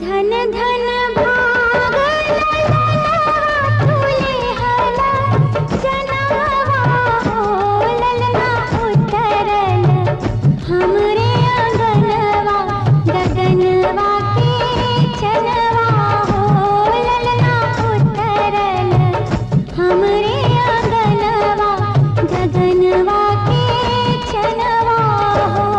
धन धन भाग ललना फूले हला जनवा हो ललना उतरल हमरे अंगनवा गगनवा के चनवा हो ललना उतरल हमरे अंगनवा गगनवा के चनवा हो।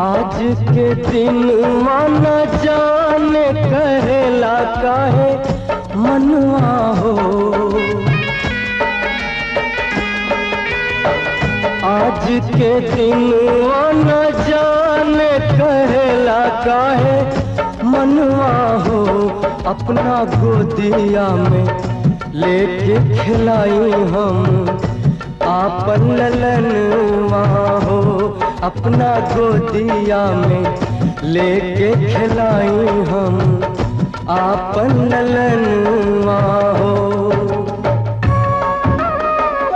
आज के दिन मन जाने कहेला काहे मनवा हो। आज के दिन मन जाने कहेला काहे मनवा हो। अपना गोदिया में लेके खिलाई हम आपन ललनवा हो। अपना गोदिया में लेके खिलाई हम आपन ललन